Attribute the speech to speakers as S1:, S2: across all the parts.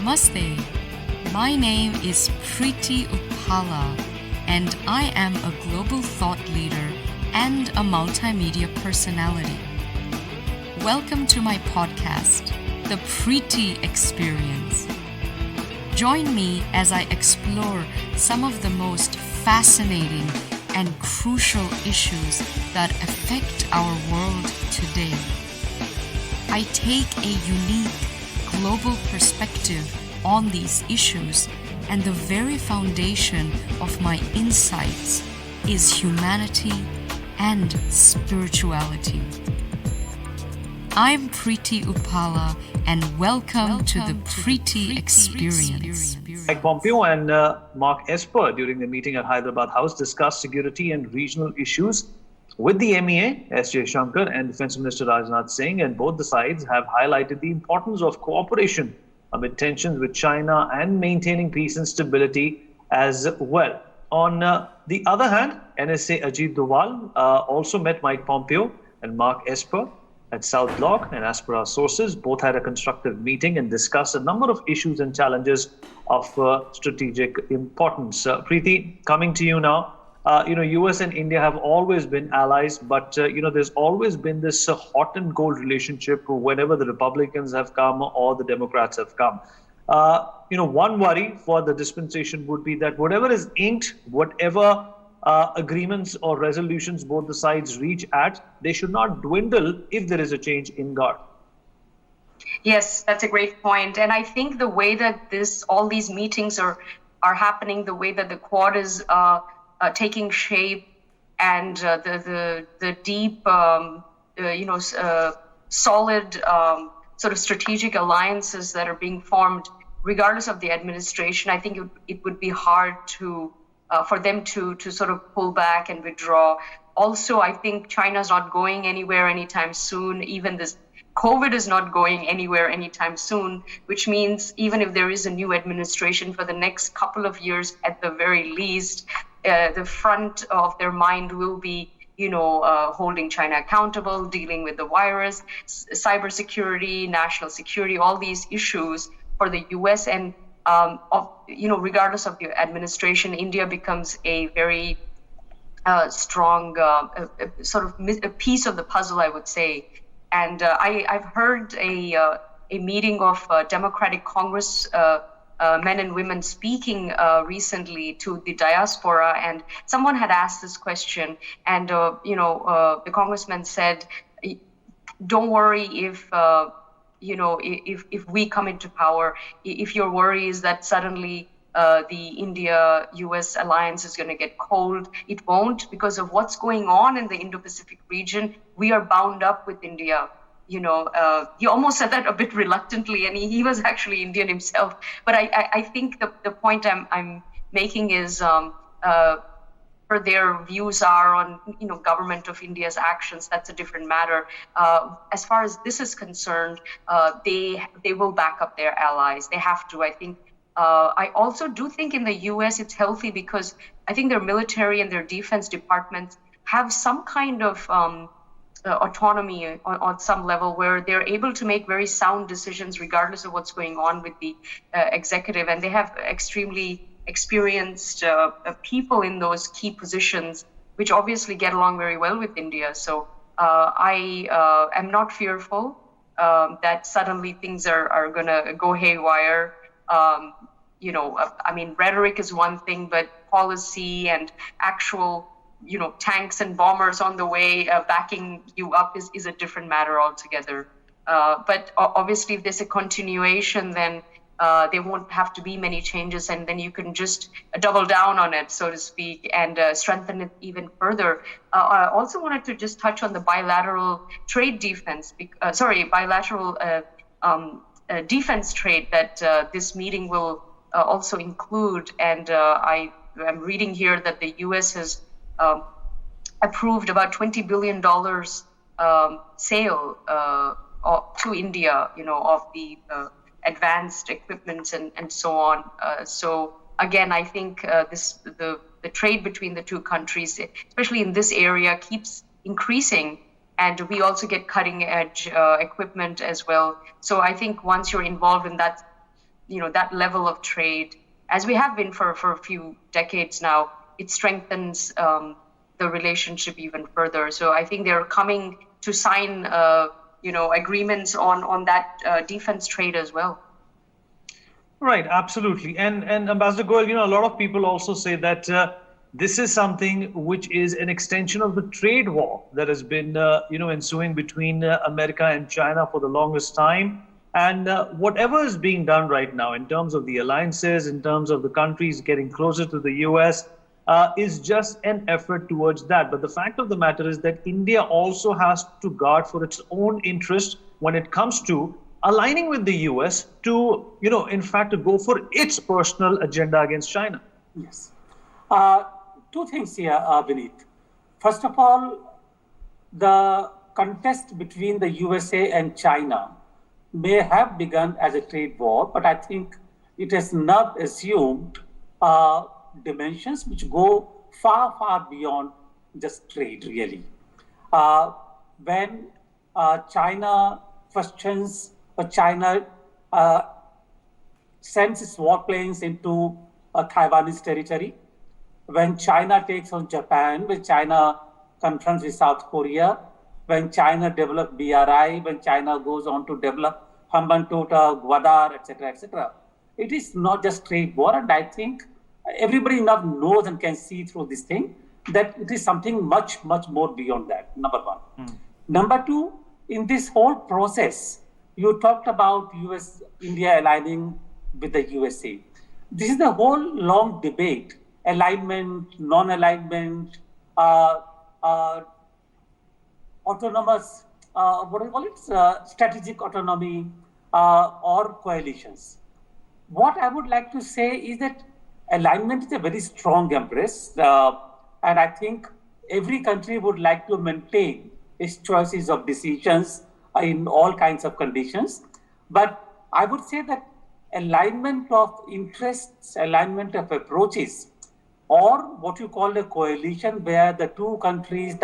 S1: Namaste. My name is Preeti Uppala, and I am a global thought leader and a multimedia personality. Welcome to my podcast, The Preeti Experience. Join me as I explore some of the most fascinating and crucial issues that affect our world today. I take a unique global perspective on these issues, and the very foundation of my insights is humanity and spirituality. I'm Preeti Uppala, and welcome to the Preeti Experience.
S2: Mike Pompeo and Mark Esper during the meeting at Hyderabad House discussed security and regional issues with the MEA, S. Jaishankar, and Defence Minister Rajnath Singh, and both the sides have highlighted the importance of cooperation amid tensions with China and maintaining peace and stability as well. On the other hand, NSA Ajit Doval also met Mike Pompeo and Mark Esper at South Block, and as per our sources, both had a constructive meeting and discussed a number of issues and challenges of strategic importance. Preeti, coming to you now. US and India have always been allies, but there's always been this hot and cold relationship whenever the Republicans have come or the Democrats have come. One worry for the dispensation would be that whatever is inked, whatever agreements or resolutions both the sides reach at, they should not dwindle if there is a change in guard.
S3: Yes, that's a great point. And I think the way that all these meetings are happening, the way that the Quad is taking shape, and the deep, solid sort of strategic alliances that are being formed, regardless of the administration, I think it would be hard for them to sort of pull back and withdraw. Also, I think China's not going anywhere anytime soon. Even this COVID is not going anywhere anytime soon, which means even if there is a new administration for the next couple of years at the very least, the front of their mind will be, holding China accountable, dealing with the virus, cybersecurity, national security, all these issues for the US. And, regardless of the administration, India becomes a very strong sort of a piece of the puzzle, I would say. And I've heard a meeting of Democratic Congress men and women speaking recently to the diaspora, and someone had asked this question, and the congressman said, "Don't worry if we come into power. If your worry is that suddenly the India-US alliance is going to get cold, it won't, because of what's going on in the Indo-Pacific region. We are bound up with India." He almost said that a bit reluctantly, and he was actually Indian himself. But I think the point I'm making is for their views are on government of India's actions. That's a different matter. As far as this is concerned, they will back up their allies. They have to. I think. I also do think in the U.S. it's healthy because I think their military and their defense departments have some kind of autonomy on some level where they're able to make very sound decisions regardless of what's going on with the executive. And they have extremely experienced people in those key positions, which obviously get along very well with India. So I am not fearful that suddenly things are going to go haywire. Rhetoric is one thing, but policy and actual, tanks and bombers on the way backing you up is a different matter altogether. But obviously, if there's a continuation, then there won't have to be many changes, and then you can just double down on it, so to speak, and strengthen it even further. I also wanted to just touch on the bilateral defense trade that this meeting will also include. And I am reading here that the U.S. has approved about $20 billion sale to India, of the advanced equipment and so on. So again, I think the trade between the two countries, especially in this area, keeps increasing. And we also get cutting edge equipment as well. So I think once you're involved in that, that level of trade, as we have been for a few decades now, it strengthens the relationship even further. So I think they're coming to sign, agreements on that defense trade as well.
S2: Right, absolutely. And Ambassador Goel, a lot of people also say that this is something which is an extension of the trade war that has been, ensuing between America and China for the longest time. And whatever is being done right now in terms of the alliances, in terms of the countries getting closer to the US, is just an effort towards that. But the fact of the matter is that India also has to guard for its own interest when it comes to aligning with the US to, in fact, to go for its personal agenda against China.
S4: Yes. Two things here, Vineet. First of all, the contest between the USA and China may have begun as a trade war, but I think it has not assumed dimensions which go far, far beyond just trade, really. When China questions or China sends its warplanes into Taiwanese territory, when China takes on Japan, when China confronts with South Korea, when China develops BRI, when China goes on to develop Hambantota, Gwadar, etc., etc. It is not just trade war, and I think everybody now knows and can see through this thing that it is something much, much more beyond that, number one. Number two, in this whole process, you talked about India aligning with the USA. This is the whole long debate, alignment, non-alignment, autonomous, strategic autonomy, or coalitions. What I would like to say is that alignment is a very strong embrace, and I think every country would like to maintain its choices of decisions in all kinds of conditions. But I would say that alignment of interests, alignment of approaches, or what you call a coalition where the two countries,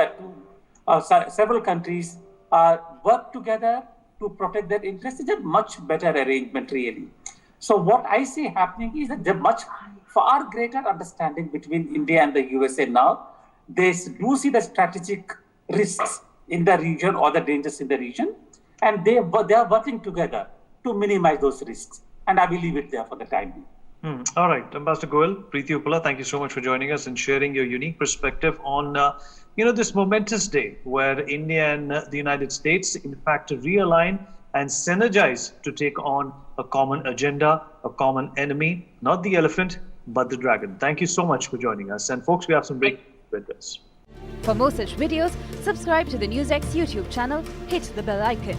S4: several countries work together to protect their interests is a much better arrangement, really. So what I see happening is that there's much far greater understanding between India and the USA now. They do see the strategic risks in the region or the dangers in the region, and they are working together to minimize those risks. And I will leave it there for the time being.
S2: All right, Ambassador Goel, Preeti Uppala, thank you so much for joining us and sharing your unique perspective on this momentous day where India and the United States, in fact, realign and synergize to take on a common agenda, a common enemy, not the elephant, but the dragon. Thank you so much for joining us. And folks, we have some break with this.
S5: For more such videos, subscribe to the NewsX YouTube channel, hit the bell icon.